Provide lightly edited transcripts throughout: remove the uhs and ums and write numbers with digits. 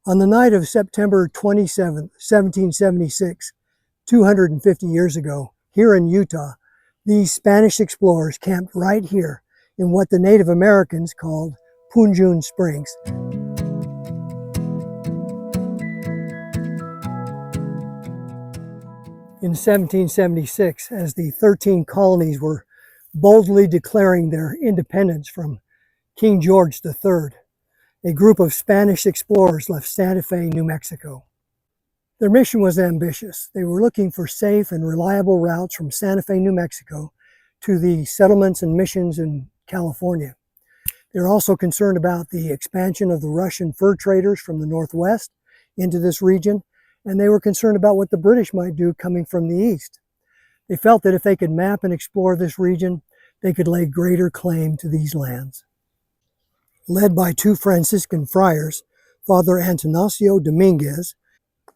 On the night of September 27, 1776, 250 years ago, here in Utah, these Spanish explorers camped right here in what the Native Americans called Punjun Springs. In 1776, as the 13 colonies were boldly declaring their independence from King George III, a group of Spanish explorers left Santa Fe, New Mexico. Their mission was ambitious. They were looking for safe and reliable routes from Santa Fe, New Mexico to the settlements and missions in California. They were also concerned about the expansion of the Russian fur traders from the Northwest into this region, and they were concerned about what the British might do coming from the east. They felt that if they could map and explore this region, they could lay greater claim to these lands. Led by two Franciscan friars, Father Antonacio Dominguez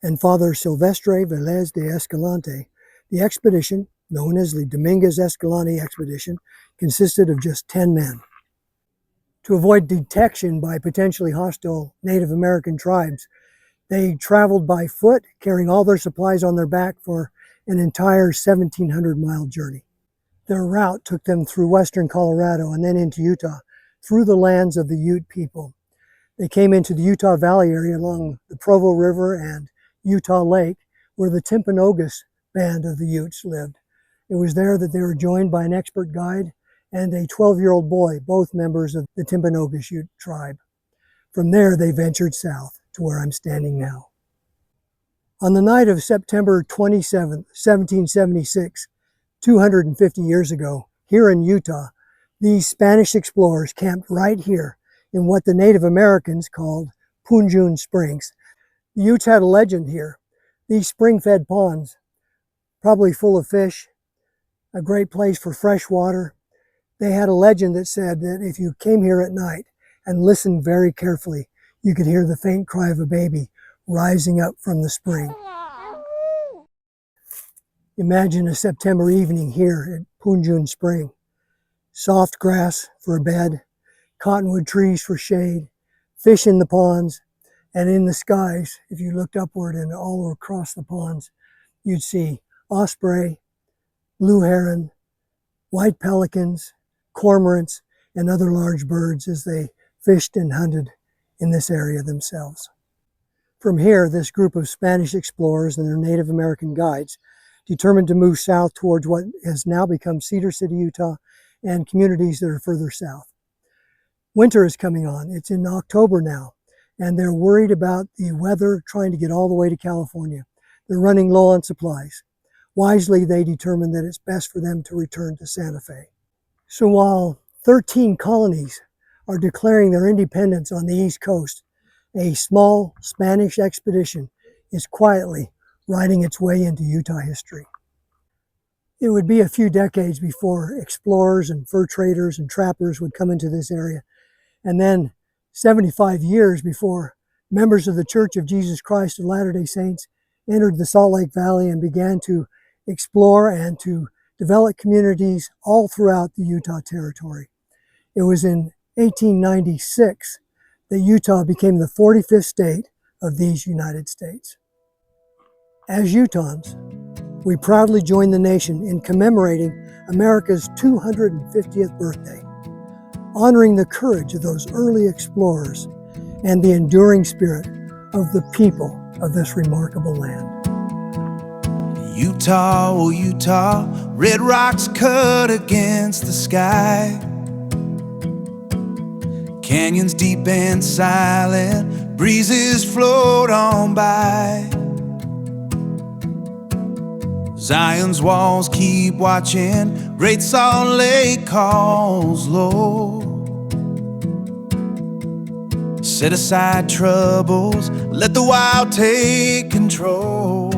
and Father Silvestre Velez de Escalante, the expedition, known as the Dominguez Escalante expedition, consisted of just 10 men. To avoid detection by potentially hostile Native American tribes, they traveled by foot, carrying all their supplies on their back for an entire 1,700-mile journey. Their route took them through western Colorado and then into Utah, through the lands of the Ute people. They came into the Utah Valley area along the Provo River and Utah Lake, where the Timpanogos band of the Utes lived. It was there that they were joined by an expert guide and a 12-year-old boy, both members of the Timpanogos Ute tribe. From there, they ventured south to where I'm standing now. On the night of September 27, 1776, 250 years ago, here in Utah, these Spanish explorers camped right here in what the Native Americans called Punjun Springs. The Utes had a legend here. These spring-fed ponds, probably full of fish, a great place for fresh water. They had a legend that said that if you came here at night and listened very carefully, you could hear the faint cry of a baby rising up from the spring. Imagine a September evening here at Punjun Spring. Soft grass for a bed, cottonwood trees for shade, fish in the ponds, and in the skies, if you looked upward and all across the ponds, you'd see osprey, blue heron, white pelicans, cormorants, and other large birds as they fished and hunted in this area themselves. From here, this group of Spanish explorers and their Native American guides determined to move south towards what has now become Cedar City, Utah, and communities that are further south. Winter is coming on. It's in October now, and they're worried about the weather trying to get all the way to California. They're running low on supplies. Wisely, they determined that it's best for them to return to Santa Fe. So while 13 colonies are declaring their independence on the East Coast, a small Spanish expedition is quietly writing its way into Utah history. It would be a few decades before explorers and fur traders and trappers would come into this area, and then 75 years before members of the Church of Jesus Christ of Latter-day Saints entered the Salt Lake Valley and began to explore and to develop communities all throughout the Utah Territory. It was in 1896 that Utah became the 45th state of these United States. As Utahns, we proudly join the nation in commemorating America's 250th birthday, honoring the courage of those early explorers and the enduring spirit of the people of this remarkable land. Utah, oh Utah, red rocks cut against the sky. Canyons deep and silent, breezes float on by. Zion's walls keep watching, Great Salt Lake calls low. Set aside troubles, let the wild take control.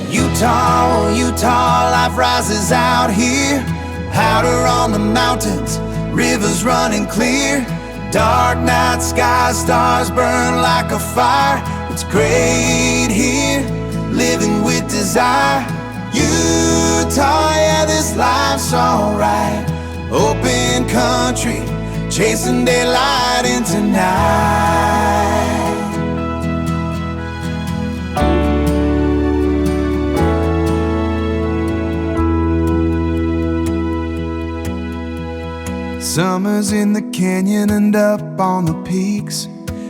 Utah, oh Utah, life rises out here. Powder on the mountains, rivers running clear. Dark night sky, stars burn like a fire. It's great here, living with desire. Utah, yeah, this life's alright. Open country, chasing daylight into night. Summers in the canyon and up on the peaks,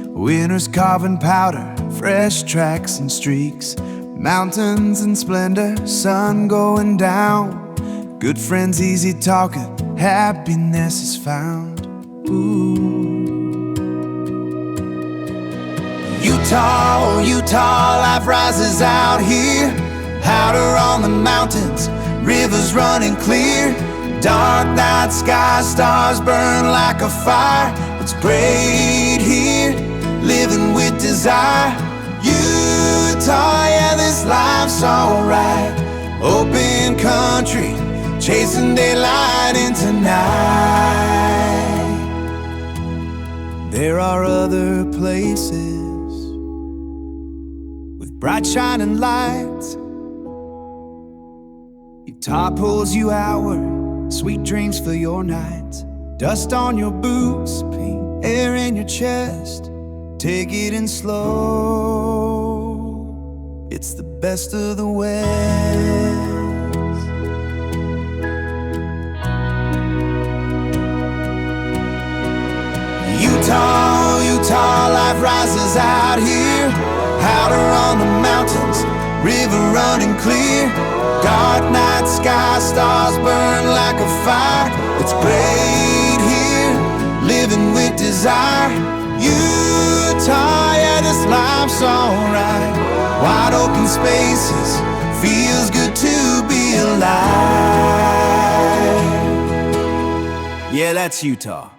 winters carving powder, fresh tracks and streaks, mountains in splendor, sun going down, good friends easy talking, happiness is found. Ooh. Utah, Utah, life rises out here, outer on the mountains, rivers running clear, dark night sky, stars burn like a fire. It's great here, living with desire. Utah, yeah, this life's alright. Open country, chasing daylight into night. There are other places with bright shining lights. Utah pulls you outward, sweet dreams for your nights. Dust on your boots, pink air in your chest. Take it in slow, it's the best of the West. Utah, Utah, life rises out here, outer on the mountains, river running clear, dark night sky, stars burn like a fire. It's great here, living with desire. Utah, yeah, this life's alright. Wide open spaces, feels good to be alive. Yeah, that's Utah.